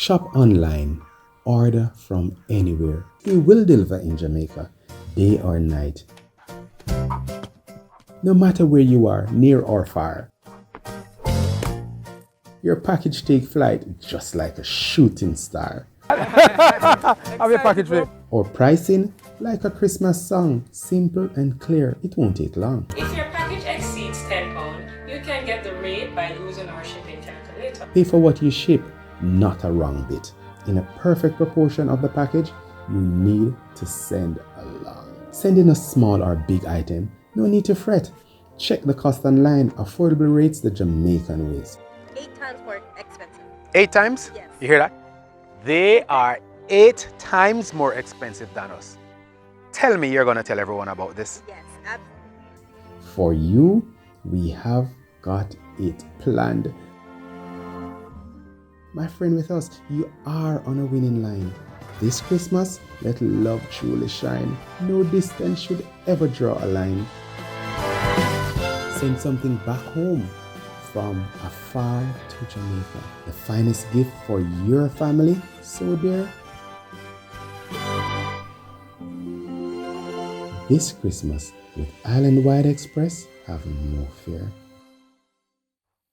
Shop online, order from anywhere. We will deliver in Jamaica, day or night. No matter where you are, near or far. Your package take flight just like a shooting star. Have your package ready. Or pricing like a Christmas song, simple and clear. It won't take long. If your package exceeds £10, you can get the rate by using our shipping calculator. Pay for what you ship, not a wrong bit. In a perfect proportion of the package you need to send along. Sending a small or big item, no need to fret. Check the cost online. Affordable rates the Jamaican ways. 8 times more expensive. 8 times? Yes. You hear that? They are 8 times more expensive than us. Tell me you're going to tell everyone about this. Yes, absolutely. For you, we have got it planned. My friend with us, you are on a winning line. This Christmas, let love truly shine. No distance should ever draw a line. Send something back home from afar to Jamaica. The finest gift for your family, so dear. This Christmas with Island Wide Express, have no fear.